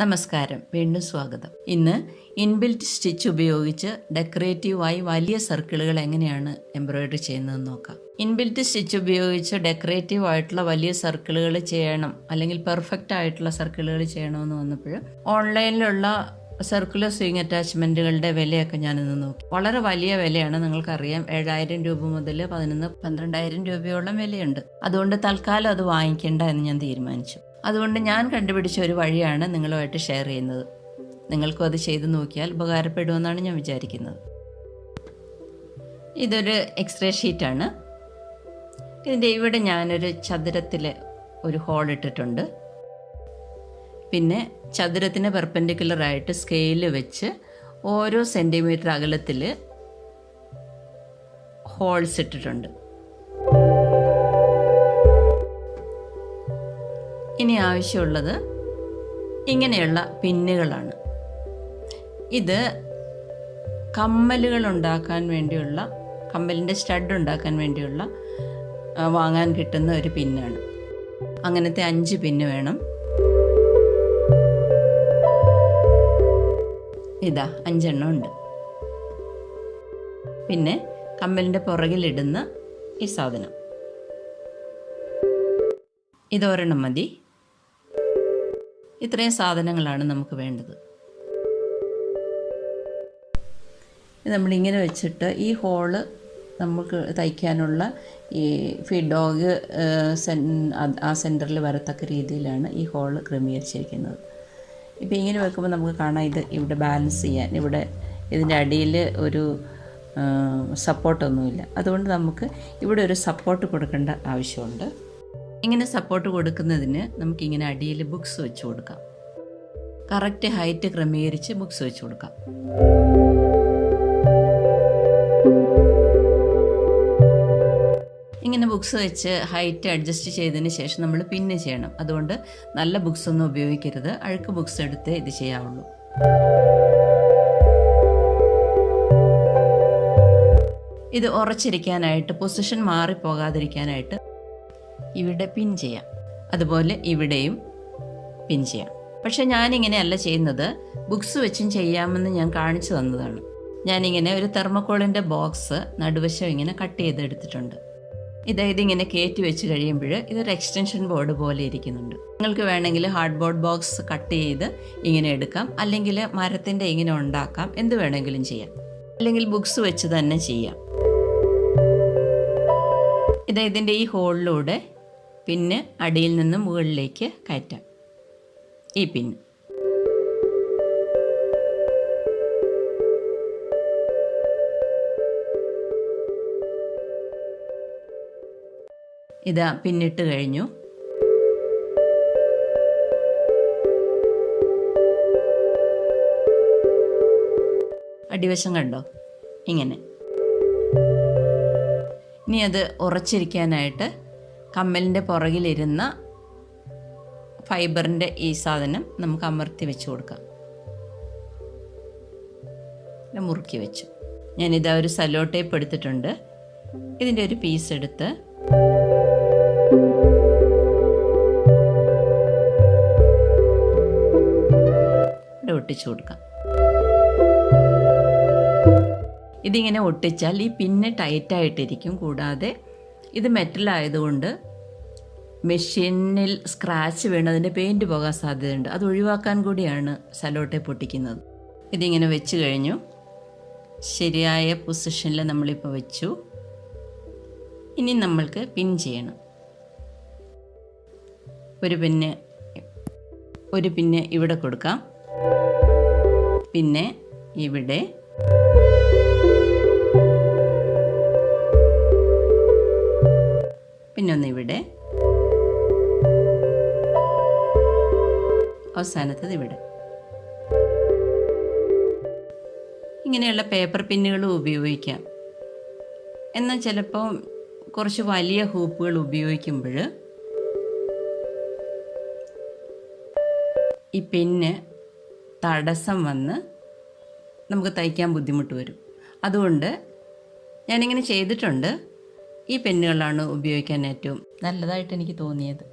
നമസ്കാരം, വീണ്ടും സ്വാഗതം. ഇന്ന് ഇൻബിൽറ്റ് സ്റ്റിച്ച് ഉപയോഗിച്ച് ഡെക്കറേറ്റീവായി വലിയ സർക്കിളുകൾ എങ്ങനെയാണ് എംബ്രോയിഡറി ചെയ്യുന്നതെന്ന് നോക്കാം. ഇൻബിൽറ്റ് സ്റ്റിച്ച് ഉപയോഗിച്ച് ഡെക്കറേറ്റീവ് ആയിട്ടുള്ള വലിയ സർക്കിളുകൾ ചെയ്യണം, അല്ലെങ്കിൽ പെർഫെക്റ്റ് ആയിട്ടുള്ള സർക്കിളുകൾ ചെയ്യണമെന്ന് വന്നപ്പോൾ ഓൺലൈനിലുള്ള സർക്കുലർ സ്വിങ് അറ്റാച്ച്മെൻറ്റുകളുടെ വിലയൊക്കെ ഞാനിന്ന് നോക്കി. വളരെ വലിയ വിലയാണ്, നിങ്ങൾക്കറിയാം. 7,000 രൂപ മുതൽ 12,000 രൂപയോളം വിലയുണ്ട്. അതുകൊണ്ട് തൽക്കാലം അത് വാങ്ങിക്കേണ്ട എന്ന് ഞാൻ തീരുമാനിച്ചു. അതുകൊണ്ട് ഞാൻ കണ്ടുപിടിച്ച ഒരു വഴിയാണ് നിങ്ങളുമായിട്ട് ഷെയർ ചെയ്യുന്നത്. നിങ്ങൾക്കും അത് ചെയ്ത് നോക്കിയാൽ ഉപകാരപ്പെടുമെന്നാണ് ഞാൻ വിചാരിക്കുന്നത്. ഇതൊരു എക്സ്റേ ഷീറ്റാണ്. ഇതിൻ്റെ ഇവിടെ ഞാനൊരു ചതുരത്തിൽ ഒരു ഹോൾ ഇട്ടിട്ടുണ്ട്. പിന്നെ ചതുരത്തിന് പെർപെൻഡിക്കുലറായിട്ട് സ്കെയിൽ വെച്ച് ഓരോ സെൻറ്റിമീറ്റർ അകലത്തിൽ ഹോൾസ് ഇട്ടിട്ടുണ്ട്. ഇനി ആവശ്യമുള്ളത് ഇങ്ങനെയുള്ള പിന്നുകളാണ്. ഇത് കമ്മലുകൾ ഉണ്ടാക്കാൻ വേണ്ടിയുള്ള, കമ്മലിൻ്റെ സ്റ്റഡ് ഉണ്ടാക്കാൻ വേണ്ടിയുള്ള വാങ്ങാൻ കിട്ടുന്ന ഒരു പിന്നാണ്. അങ്ങനത്തെ 5 പിന്ന് വേണം. ഇതാ 5 എണ്ണം ഉണ്ട്. പിന്നെ കമ്മലിൻ്റെ പുറകിലിടുന്ന ഈ സാധനം, ഇതൊരെണ്ണം മതി. ഇത്രയും സാധനങ്ങളാണ് നമുക്ക് വേണ്ടത്. നമ്മളിങ്ങനെ വെച്ചിട്ട് ഈ ഹോള് നമുക്ക് തയ്ക്കാനുള്ള ഈ ഫീഡ് ഡോഗ് ആ സെൻറ്ററിൽ വരത്തക്ക രീതിയിലാണ് ഈ ഹോള് ക്രമീകരിച്ചിരിക്കുന്നത്. ഇപ്പോൾ ഇങ്ങനെ വെക്കുമ്പോൾ നമുക്ക് കാണാം, ഇത് ഇവിടെ ബാലൻസ് ചെയ്യാൻ ഇവിടെ ഇതിൻ്റെ അടിയിൽ ഒരു സപ്പോർട്ടൊന്നുമില്ല. അതുകൊണ്ട് നമുക്ക് ഇവിടെ ഒരു സപ്പോർട്ട് കൊടുക്കേണ്ട ആവശ്യമുണ്ട്. ഇങ്ങനെ സപ്പോർട്ട് കൊടുക്കുന്നതിന് നമുക്കിങ്ങനെ അടിയിൽ ബുക്സ് വെച്ച് കൊടുക്കാം. കറക്റ്റ് ഹൈറ്റ് ക്രമീകരിച്ച് ബുക്സ് വെച്ച് കൊടുക്കാം. ഇങ്ങനെ ബുക്സ് വെച്ച് ഹൈറ്റ് അഡ്ജസ്റ്റ് ചെയ്തതിന് ശേഷം നമ്മൾ പിന്ന് ചെയ്യണം. അതുകൊണ്ട് നല്ല ബുക്സ് ഒന്നും ഉപയോഗിക്കരുത്, അഴുക്ക് ബുക്സ് എടുത്ത് ഇത് ചെയ്യാവുള്ളൂ. ഇത് ഉറച്ചിരിക്കാനായിട്ട്, പൊസിഷൻ മാറിപ്പോകാതിരിക്കാനായിട്ട് ഇവിടെ പിൻ ചെയ്യാം. അതുപോലെ ഇവിടെയും പിൻ ചെയ്യാം. പക്ഷേ ഞാനിങ്ങനെയല്ല ചെയ്യുന്നത്, ബുക്സ് വെച്ചും ചെയ്യാമെന്ന് ഞാൻ കാണിച്ചു തന്നതാണ്. ഞാനിങ്ങനെ ഒരു തെർമോക്കോളിൻ്റെ ബോക്സ് നടുവശം ഇങ്ങനെ കട്ട് ചെയ്തെടുത്തിട്ടുണ്ട്. ഇതിങ്ങനെ കയറ്റി വെച്ച് കഴിയുമ്പോൾ ഇതൊരു എക്സ്റ്റൻഷൻ ബോർഡ് പോലെ ഇരിക്കുന്നുണ്ട്. നിങ്ങൾക്ക് വേണമെങ്കിൽ ഹാർഡ് ബോർഡ് ബോക്സ് കട്ട് ചെയ്ത് ഇങ്ങനെ എടുക്കാം, അല്ലെങ്കിൽ മരത്തിൻ്റെ ഇങ്ങനെ ഉണ്ടാക്കാം, എന്ത് വേണമെങ്കിലും ചെയ്യാം. അല്ലെങ്കിൽ ബുക്സ് വെച്ച് തന്നെ ചെയ്യാം. ഇതിൻ്റെ ഈ ഹോളിലൂടെ പിന്നെ അടിയിൽ നിന്ന് മുകളിലേക്ക് കയറ്റാം ഈ പിൻ. ഇതാ പിന്നിട്ട് കഴിഞ്ഞു. അടിവശം കണ്ടോ? ഇങ്ങനെ. ഇനി അത് ഉറച്ചിരിക്കാനായിട്ട് കമ്മലിൻ്റെ പുറകിലിരുന്ന ഫൈബറിൻ്റെ ഈ സാധനം നമുക്ക് അമർത്തി വെച്ച് കൊടുക്കാം. മുറുക്കി വെച്ചു. ഞാനിതാ ഒരു സല്ലോ ടേപ്പ് എടുത്തിട്ടുണ്ട്. ഇതിൻ്റെ ഒരു പീസ് എടുത്ത് ഇവിടെ ഒട്ടിച്ചു കൊടുക്കാം. ഇതിങ്ങനെ ഒട്ടിച്ചാൽ ഈ പിന്ന് ടൈറ്റായിട്ടിരിക്കും. കൂടാതെ ഇത് മെറ്റലായതുകൊണ്ട് മെഷീനിൽ സ്ക്രാച്ച് വീണതിൻ്റെ പെയിൻറ്റ് പോകാൻ സാധ്യതയുണ്ട്. അത് ഒഴിവാക്കാൻ കൂടിയാണ് സല്ലോ ടേപ്പ് പൊട്ടിക്കുന്നത്. ഇതിങ്ങനെ വെച്ച് കഴിഞ്ഞു. ശരിയായ പൊസിഷനിൽ നമ്മളിപ്പോൾ വെച്ചു. ഇനി നമ്മൾക്ക് പിൻ ചെയ്യണം. ഒരു പിന്ന് ഇവിടെ കൊടുക്കാം, പിന്നെ ഇവിടെ, പിന്നൊന്ന് ഇവിടെ, അവസാനത്തത് ഇവിടെ. ഇങ്ങനെയുള്ള പേപ്പർ പിന്നുകളും ഉപയോഗിക്കാം. എന്നാൽ ചിലപ്പോൾ കുറച്ച് വലിയ ഹൂപ്പുകൾ ഉപയോഗിക്കുമ്പോൾ ഈ പിന്ന് തടസ്സം വന്ന് നമുക്ക് തയ്ക്കാൻ ബുദ്ധിമുട്ട് വരും. അതുകൊണ്ട് ഞാനിങ്ങനെ ചെയ്തിട്ടുണ്ട്. ഈ പെന്നുകളാണ് ഉപയോഗിക്കാൻ ഏറ്റവും നല്ലതായിട്ട് എനിക്ക് തോന്നിയത്.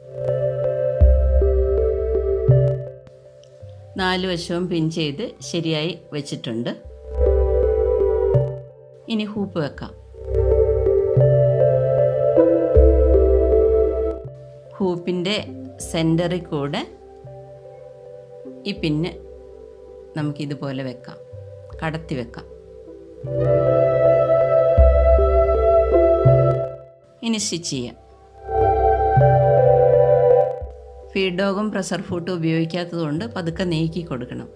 4 വശവും പിൻ ചെയ്ത് ശരിയായി വെച്ചിട്ടുണ്ട്. ഇനി ഹൂപ്പ് വെക്കാം. ഹൂപ്പിൻ്റെ സെൻറ്ററിൽ കൂടെ ഈ പിന്ന് നമുക്കിതുപോലെ വെക്കാം, കടത്തി വെക്കാം. ഇനി സ്റ്റിച്ച് ചെയ്യാം. ഫീഡ് ഡോഗും പ്രഷർ ഫൂട്ടും ഉപയോഗിക്കാത്തതുകൊണ്ട് പതുക്കെ നീക്കി കൊടുക്കണം.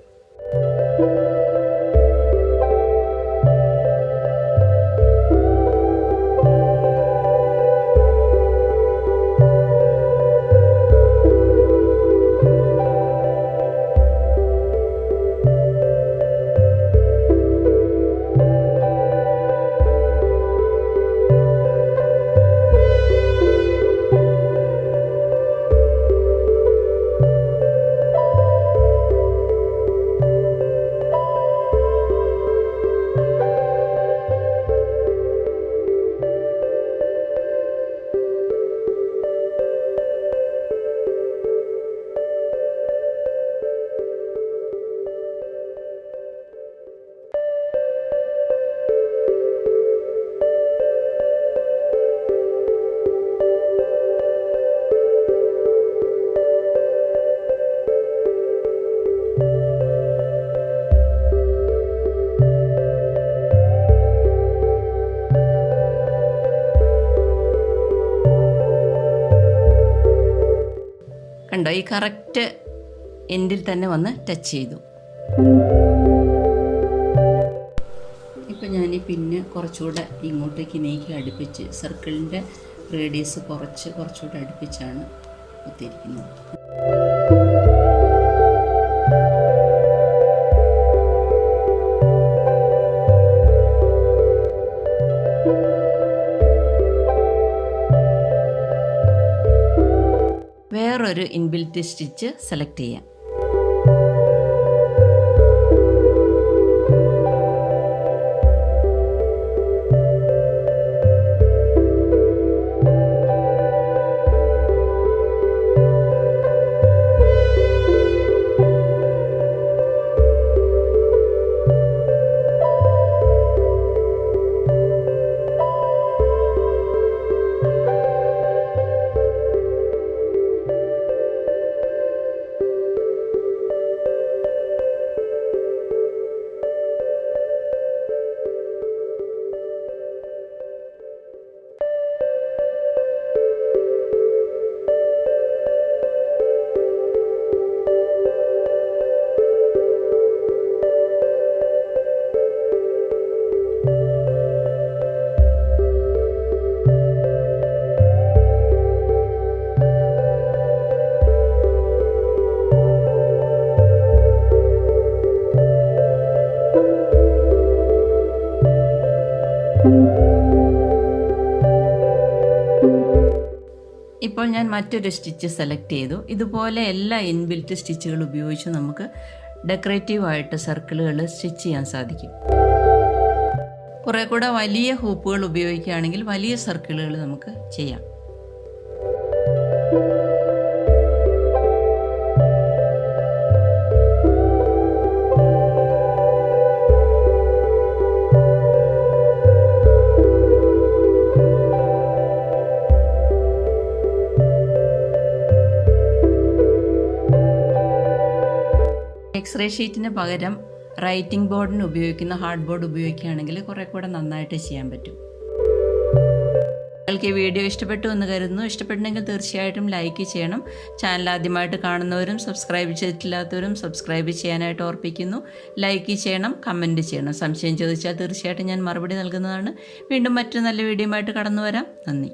കണ്ടോ, ഈ കറക്റ്റ് എൻഡിൽ തന്നെ വന്ന് ടച്ച് ചെയ്തു. ഇപ്പം ഞാൻ പിന്നെ കുറച്ചുകൂടെ ഇങ്ങോട്ടേക്ക് നീക്കി അടുപ്പിച്ച് സർക്കിളിൻ്റെ റേഡിയസ് കുറച്ചുകൂടെ അടുപ്പിച്ചാണ് കുത്തിയിരിക്കുന്നത്. വേറൊരു ഇൻബിൽറ്റ് സ്റ്റിച്ച് സെലക്ട് ചെയ്യാം. ഇപ്പോൾ ഞാൻ മറ്റൊരു സ്റ്റിച്ച് സെലക്ട് ചെയ്തു. ഇതുപോലെ എല്ലാ ഇൻബിൽറ്റ് സ്റ്റിച്ചുകൾ ഉപയോഗിച്ച് നമുക്ക് ഡെക്കറേറ്റീവായിട്ട് സർക്കിളുകൾ സ്റ്റിച്ച് ചെയ്യാൻ സാധിക്കും. കുറേ കൂടെ വലിയ ഹൂപ്പുകൾ ഉപയോഗിക്കുകയാണെങ്കിൽ വലിയ സർക്കിളുകൾ നമുക്ക് ചെയ്യാം. എക്സ്റേ ഷീറ്റിന് പകരം റൈറ്റിംഗ് ബോർഡിന് ഉപയോഗിക്കുന്ന ഹാർഡ് ബോർഡ് ഉപയോഗിക്കുകയാണെങ്കിൽ കുറേ കൂടെ നന്നായിട്ട് ചെയ്യാൻ പറ്റും. നിങ്ങൾക്ക് ഈ വീഡിയോ ഇഷ്ടപ്പെട്ടു എന്ന് കരുതുന്നു. ഇഷ്ടപ്പെട്ടെങ്കിൽ തീർച്ചയായിട്ടും ലൈക്ക് ചെയ്യണം. ചാനൽ ആദ്യമായിട്ട് കാണുന്നവരും സബ്സ്ക്രൈബ് ചെയ്തിട്ടില്ലാത്തവരും സബ്സ്ക്രൈബ് ചെയ്യാനായിട്ട് ഓർപ്പിക്കുന്നു. ലൈക്ക് ചെയ്യണം, കമൻറ്റ് ചെയ്യണം. സംശയം ചോദിച്ചാൽ തീർച്ചയായിട്ടും ഞാൻ മറുപടി നൽകുന്നതാണ്. വീണ്ടും മറ്റൊരു നല്ല വീഡിയോയുമായിട്ട് കടന്നു വരാം. നന്ദി.